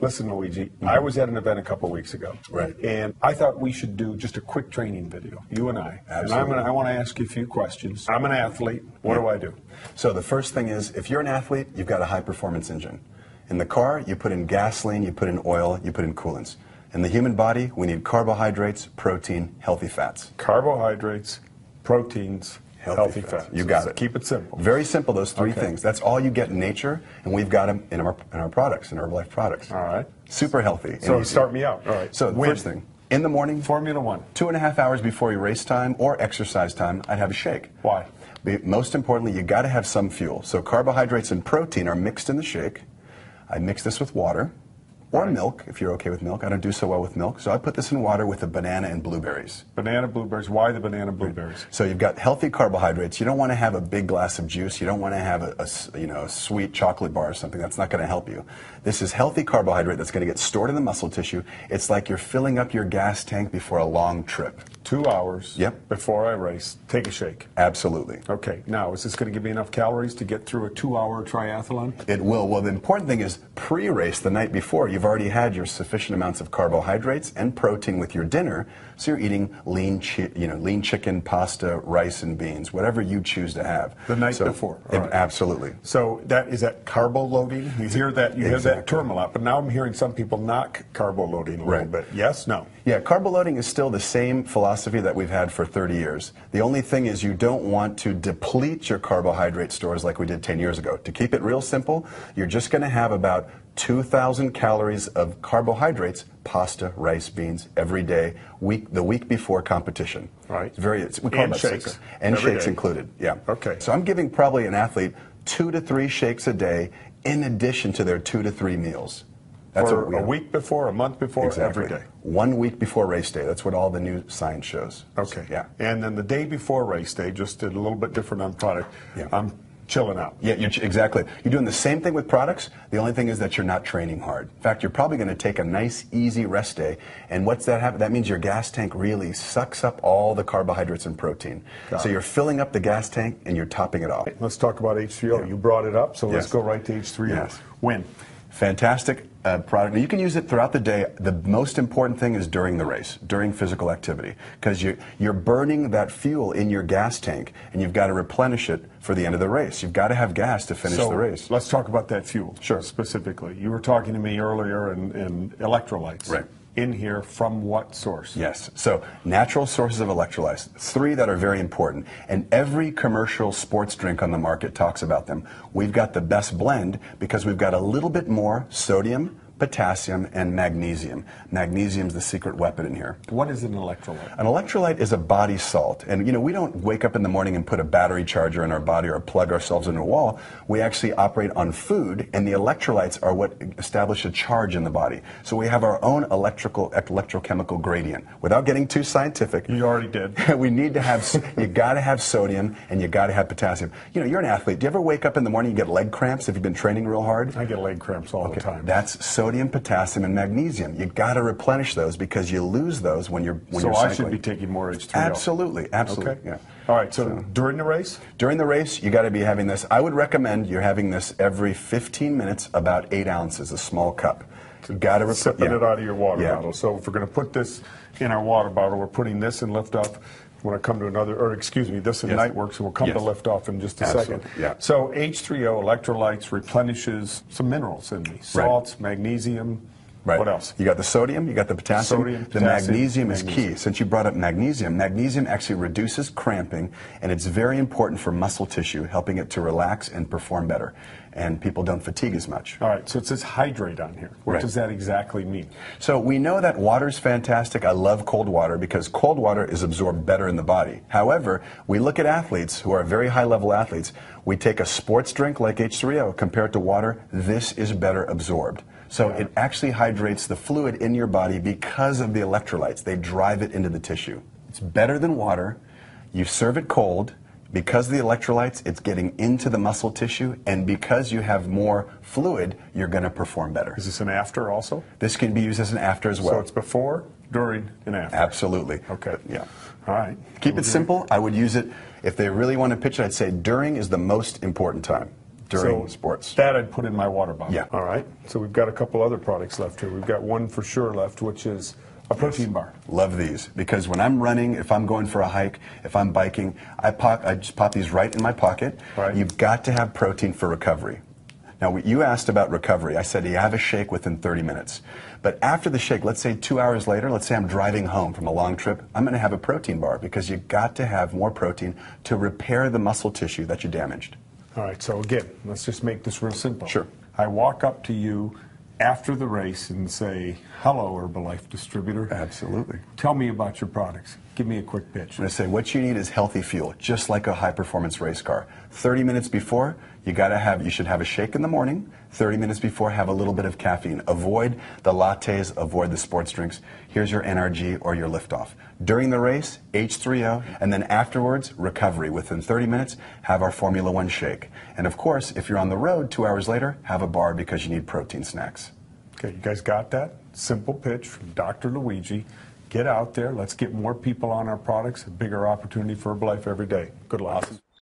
Listen, Luigi, I was at an event a couple weeks ago. Right. And I thought we should do just a quick training video, you and I. Absolutely. And I want to ask you a few questions. I'm an athlete. What do I do? So the first thing is, if you're an athlete, you've got a high-performance engine. In the car, you put in gasoline, you put in oil, you put in coolants. In the human body, we need carbohydrates, protein, healthy fats. Carbohydrates, proteins, healthy fats. You got it. Keep it simple. Very simple, those three things. That's all you get in nature, and we've got them in our products, in Herbalife products. All right. Super healthy. So start me out. All right. So the first thing, in the morning, Formula One. 2.5 hours before your race time or exercise time, I'd have a shake. Why? Most importantly, you got to have some fuel. So carbohydrates and protein are mixed in the shake. I mix this with water. Or milk, if you're okay with milk. I don't do so well with milk. So I put this in water with a banana and blueberries. Banana, blueberries. Why the banana, blueberries? So you've got healthy carbohydrates. You don't want to have a big glass of juice. You don't want to have a sweet chocolate bar or something. That's not going to help you. This is healthy carbohydrate that's going to get stored in the muscle tissue. It's like you're filling up your gas tank before a long trip. 2 hours before I race, take a shake. Absolutely. Okay, now is this going to give me enough calories to get through a 2-hour triathlon? It will. Well, the important thing is pre-race the night before, you've already had your sufficient amounts of carbohydrates and protein with your dinner, so you're eating lean chicken, pasta, rice, and beans, whatever you choose to have. The night before. Right. Absolutely. So is that carbo loading? You hear that hear that term a lot, but now I'm hearing some people knock carbo loading a little bit. Yes? No? Yeah, carbo loading is still the same philosophy that we've had for 30 years. The only thing is you don't want to deplete your carbohydrate stores like we did 10 years ago. To keep it real simple, you're just going to have about 2,000 calories of carbohydrates, pasta, rice, beans, every day, the week before competition. Right. We call and it shakes. And shakes included, yeah. Okay. So I'm giving probably an athlete 2 to 3 shakes a day in addition to their 2 to 3 meals. That's for a week before, a month before, every day. 1 week before race day. That's what all the new science shows. Okay. Yeah. And then the day before race day, just did a little bit different on product. I'm chilling out. Yeah, exactly. You're doing the same thing with products. The only thing is that you're not training hard. In fact, you're probably going to take a nice, easy rest day. And what's that happen? That means your gas tank really sucks up all the carbohydrates and protein. So you're filling up the gas tank and you're topping it off. Let's talk about H3O. You brought it up, so let's go right to H3O. Yes. When? Fantastic product. Now, you can use it throughout the day. The most important thing is during the race, during physical activity, because you're burning that fuel in your gas tank, and you've got to replenish it for the end of the race. You've got to have gas to finish the race. Let's talk about that fuel. Sure. Specifically. You were talking to me earlier in electrolytes. Right. In here from what source? Yes. So natural sources of electrolytes, 3 that are very important. And every commercial sports drink on the market talks about them. We've got the best blend because we've got a little bit more sodium, potassium, and magnesium. Magnesium's the secret weapon in here. What is an electrolyte? An electrolyte is a body salt. And we don't wake up in the morning and put a battery charger in our body or plug ourselves into a wall. We actually operate on food, and the electrolytes are what establish a charge in the body. So we have our own electrochemical gradient. Without getting too scientific. You already did. We need to have, you got to have sodium and you got to have potassium. You're an athlete. Do you ever wake up in the morning and get leg cramps if you've been training real hard? I get leg cramps all the time. That's sodium, potassium, and magnesium. You got to replenish those because you lose those when you're cycling. I should be taking more H3O. Absolutely. Okay. Yeah. All right. So during the race? During the race, you got to be having this. I would recommend you're having this every 15 minutes, about 8 ounces, a small cup. You got to sipping it out of your water bottle. So if we're going to put this in our water bottle, we're putting this in lift off. When I come to this in night works, and we'll come to lift off in just a second. Yeah. So H3O, electrolytes, replenishes some minerals in me. Salts, magnesium. Right. What else? You got the sodium, you got the potassium. The magnesium is key. Since you brought up magnesium, magnesium actually reduces cramping, and it's very important for muscle tissue, helping it to relax and perform better. And people don't fatigue as much. All right, so it says hydrate on here. What does that exactly mean? So we know that water's fantastic. I love cold water because cold water is absorbed better in the body. However, we look at athletes who are very high-level athletes. We take a sports drink like H3O, compare it to water. This is better absorbed. So it actually hydrates the fluid in your body because of the electrolytes. They drive it into the tissue. It's better than water. You serve it cold. Because of the electrolytes, it's getting into the muscle tissue, and because you have more fluid, you're going to perform better. Is this an after also? This can be used as an after as well. So it's before, during, and after? Absolutely. Okay. Yeah. All right. Keep it simple. I would use it, if they really want to pitch it, I'd say during is the most important time. during So sports. that I'd put in my water bottle. Yeah. All right. So we've got a couple other products left here. We've got one for sure left, which is a protein bar. Love these because when I'm running, if I'm going for a hike, if I'm biking, I just pop these right in my pocket. Right. You've got to have protein for recovery. Now, you asked about recovery. I said you have a shake within 30 minutes. But after the shake, let's say 2 hours later, let's say I'm driving home from a long trip, I'm going to have a protein bar because you've got to have more protein to repair the muscle tissue that you damaged. All right. So again, let's just make this real simple. Sure. I walk up to you after the race and say, hello, Herbalife distributor. Absolutely. Tell me about your products. Give me a quick pitch. I'm going to say what you need is healthy fuel, just like a high-performance race car. 30 minutes before, you should have a shake in the morning. 30 minutes before, have a little bit of caffeine. Avoid the lattes, avoid the sports drinks. Here's your NRG or your liftoff. During the race, H3O, and then afterwards, recovery. Within 30 minutes, have our Formula One shake. And of course, if you're on the road 2 hours later, have a bar because you need protein snacks. Okay, you guys got that? Simple pitch from Dr. Luigi. Get out there. Let's get more people on our products. A bigger opportunity for Herbalife every day. Good luck. Awesome.